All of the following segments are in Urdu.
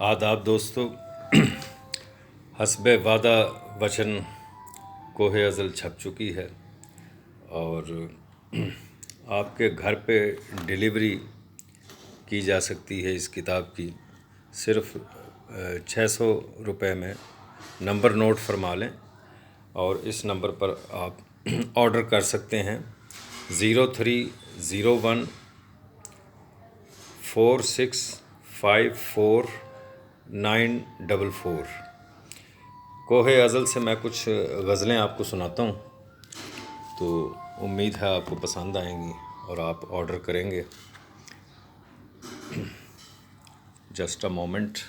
آداب دوستو، حسب وعدہ وچن کوہ ازل چھپ چکی ہے اور آپ کے گھر پہ ڈیلیوری کی جا سکتی ہے اس کتاب کی صرف 600 روپے میں۔ نمبر نوٹ فرما لیں اور اس نمبر پر آپ آرڈر کر سکتے ہیں 0301 4654 944۔ کوہ ازل سے میں کچھ غزلیں آپ کو سناتا ہوں، تو امید ہے آپ کو پسند آئیں گی اور آپ آرڈر کریں گے۔ Just a moment.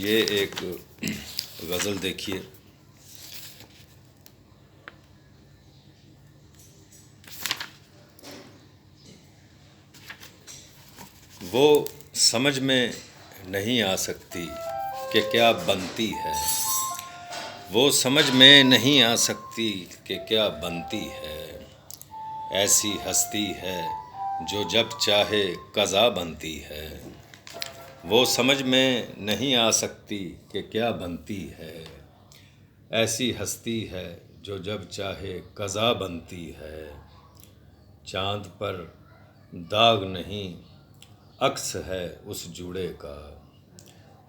یہ ایک غزل دیکھیے۔ وہ سمجھ میں نہیں آ سکتی کہ کیا بنتی ہے، وہ سمجھ میں نہیں آ سکتی کہ کیا بنتی ہے، ایسی ہستی ہے جو جب چاہے قضا بنتی ہے۔ وہ سمجھ میں نہیں آ سکتی کہ کیا بنتی ہے، ایسی ہستی ہے جو جب چاہے قضا بنتی ہے۔ چاند پر داغ نہیں عکس ہے اس جوڑے کا،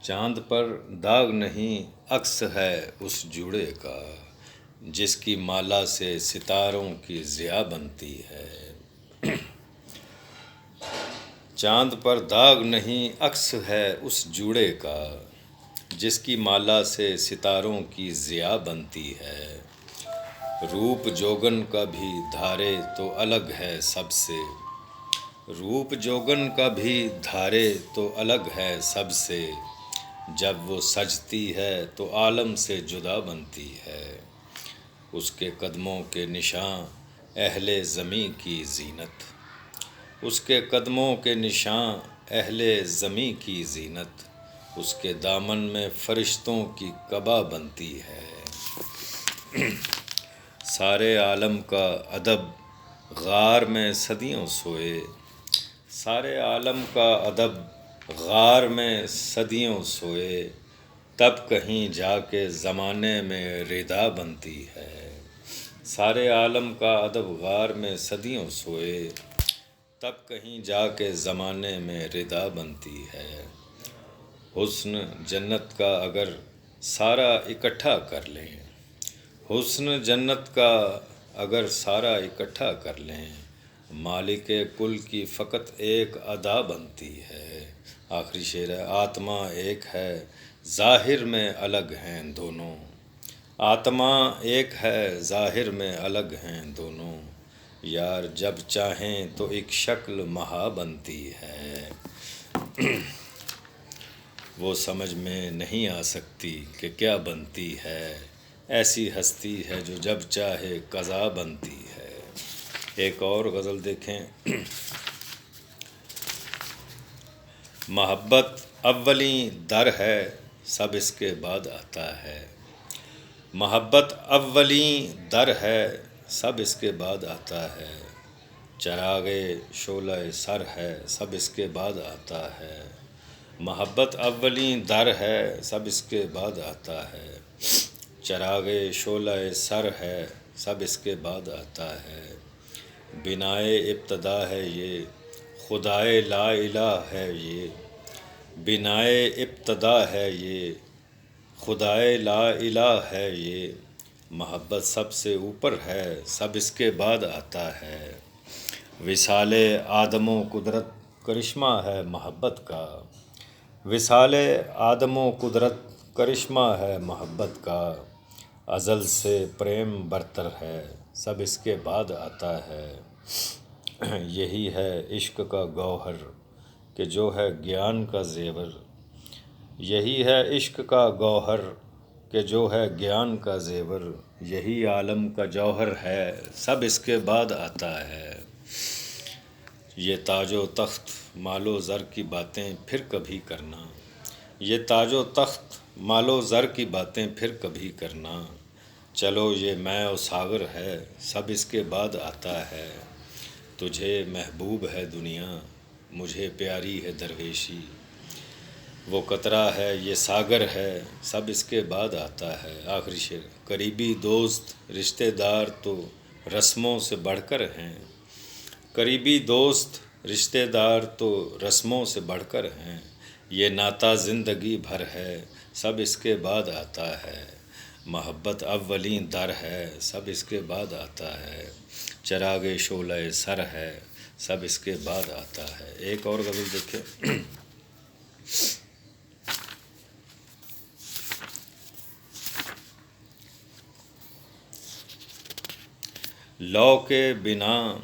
چاند پر داغ نہیں عکس ہے اس جوڑے کا، جس کی مالا سے ستاروں کی ضیا بنتی ہے۔ چاند پر داغ نہیں عکس ہے اس جوڑے کا، جس کی مالا سے ستاروں کی ضیا بنتی ہے۔ روپ جوگن کا بھی دھارے تو الگ ہے سب سے، روپ جوگن کا بھی دھارے تو الگ ہے سب سے، جب وہ سجتی ہے تو عالم سے جدا بنتی ہے۔ اس کے قدموں کے نشاں اہل زمیں کی زینت، اس کے قدموں کے نشاں اہل زمیں کی زینت، اس کے دامن میں فرشتوں کی قبا بنتی ہے۔ سارے عالم کا ادب غار میں صدیوں سوئے، سارے عالم کا ادب غار میں صدیوں سوئے، تب کہیں جا کے زمانے میں ردا بنتی ہے۔ سارے عالم کا ادب غار میں صدیوں سوئے، تب کہیں جا کے زمانے میں ردا بنتی ہے۔ حسن جنت کا اگر سارا اکٹھا کر لیں، حسن جنت کا اگر سارا اکٹھا کر لیں، مالک کل کی فقط ایک ادا بنتی ہے۔ آخری شعر ہے۔ آتما ایک ہے ظاہر میں الگ ہیں دونوں، آتما ایک ہے ظاہر میں الگ ہیں دونوں، یار جب چاہیں تو ایک شکل مہا بنتی ہے۔ وہ سمجھ میں نہیں آ سکتی کہ کیا بنتی ہے، ایسی ہستی ہے جو جب چاہے قضا بنتی ہے۔ ایک اور غزل دیکھیں۔ محبت اولیں در ہے سب اس کے بعد آتا ہے، محبت اولیں در ہے سب اس کے بعد آتا ہے، چراغ شعلہ سر ہے سب اس کے بعد آتا ہے۔ محبت اولیں در ہے سب اس کے بعد آتا ہے، چراغ شعلہ سر ہے سب اس کے بعد آتا ہے۔ بنائے ابتدا ہے یہ خدائے لا الہ ہے یہ، بنائے ابتدا ہے یہ خدائے لا الہ ہے یہ، محبت سب سے اوپر ہے سب اس کے بعد آتا ہے۔ وصال آدم و قدرت کرشمہ ہے محبت کا، وصال آدم و قدرت کرشمہ ہے محبت کا، ازل سے پریم برتر ہے سب اس کے بعد آتا ہے۔ یہی ہے عشق کا گوہر کہ جو ہے گیان کا زیور، یہی ہے عشق کا گوہر کہ جو ہے گیان کا زیور، یہی عالم کا جوہر ہے سب اس کے بعد آتا ہے۔ یہ تاج و تخت مال و زر کی باتیں پھر کبھی کرنا، یہ تاج و تخت مال و زر کی باتیں پھر کبھی کرنا، چلو یہ میں و ساغر ہے سب اس کے بعد آتا ہے، تجھے محبوب ہے دنیا مجھے پیاری ہے درویشی، وہ قطرہ ہے یہ ساگر ہے سب اس کے بعد آتا ہے۔ آخری شعر۔ قریبی دوست رشتہ دار تو رسموں سے بڑھ کر ہیں، قریبی دوست رشتہ دار تو رسموں سے بڑھ کر ہیں، یہ ناطہ زندگی بھر ہے سب اس کے بعد آتا ہے، محبت اولین در ہے سب اس کے بعد آتا ہے، چراغ شعلہ سر ہے سب اس کے بعد آتا ہے۔ ایک اور غزل دیکھیں۔ لو کے بنا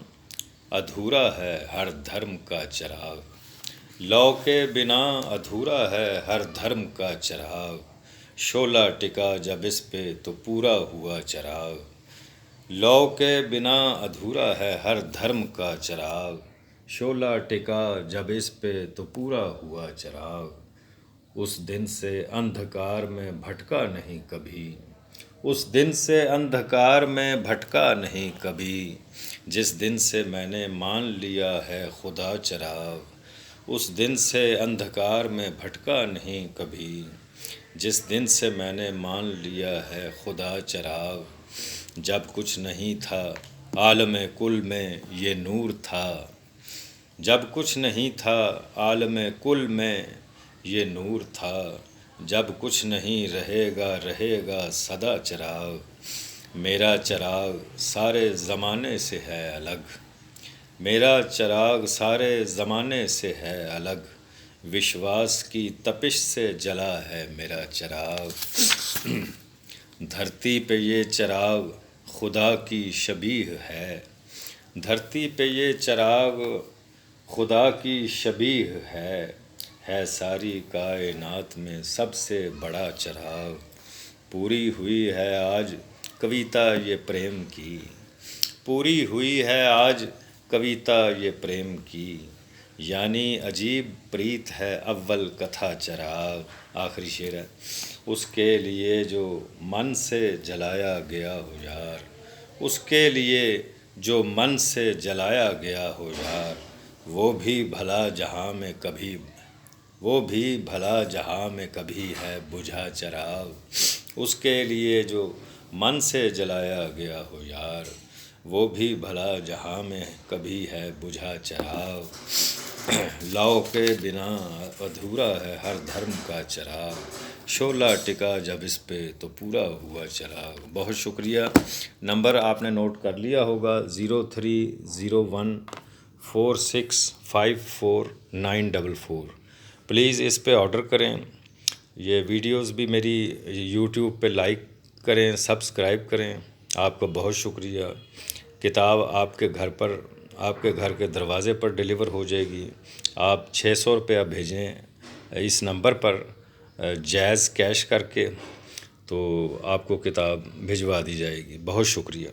ادھورا ہے ہر دھرم کا چراغ، لو کے بنا ادھورا ہے ہر دھرم کا چراغ، شعلہ ٹکا جب اس پہ تو پورا ہوا چراغ، لو کے بنا ادھورا ہے ہر دھرم کا چراغ، شعلہ ٹکا جب اس پہ تو پورا ہوا چراغ، اس دن سے اندھکار میں بھٹکا نہیں کبھی، اس دن سے اندھکار میں بھٹکا نہیں کبھی، جس دن سے میں نے مان لیا ہے خدا چراغ، اس دن سے اندھکار میں بھٹکا نہیں کبھی، جس دن سے میں نے مان لیا ہے خدا چراغ، جب کچھ نہیں تھا عالم کل میں یہ نور تھا، جب کچھ نہیں تھا عالم کل میں یہ نور تھا، جب کچھ نہیں رہے گا سدا چراغ، میرا چراغ سارے زمانے سے ہے الگ، میرا چراغ سارے زمانے سے ہے الگ، وشواس کی تپش سے جلا ہے میرا چراغ، دھرتی پہ یہ چراغ خدا کی شبیہ ہے، دھرتی پہ یہ چراغ خدا کی شبیہ ہے ساری کائنات میں سب سے بڑا چراغ، پوری ہوئی ہے آج کویتا یہ پریم کی، پوری ہوئی ہے آج کویتا یہ پریم کی، یعنی عجیب پریت ہے اول کتھا چراغ۔ آخری شعر ہے۔ اس کے لیے جو من سے جلایا گیا ہو یار، اس کے لیے جو من سے جلایا گیا ہو یار، وہ بھی بھلا جہاں میں کبھی، وہ بھی بھلا جہاں میں کبھی ہے بجھا چراغ، اس کے لیے جو من سے جلایا گیا ہو یار، وہ بھی بھلا جہاں میں کبھی ہے بجھا چراغ، لو کے بنا ادھورا ہے ہر دھرم کا چراغ، شعلہ ٹکا جب اس پہ تو پورا ہوا چراغ۔ بہت شکریہ۔ نمبر آپ نے نوٹ کر لیا ہوگا 030146544944۔ پلیز اس پہ آرڈر کریں، یہ ویڈیوز بھی میری یوٹیوب پہ لائک کریں، سبسکرائب کریں۔ آپ کا بہت شکریہ۔ کتاب آپ کے گھر پر، آپ کے گھر کے دروازے پر ڈیلیور ہو جائے گی۔ آپ 600 روپیہ بھیجیں اس نمبر پر جیز کیش کر کے، تو آپ کو کتاب بھجوا دی جائے گی۔ بہت شکریہ۔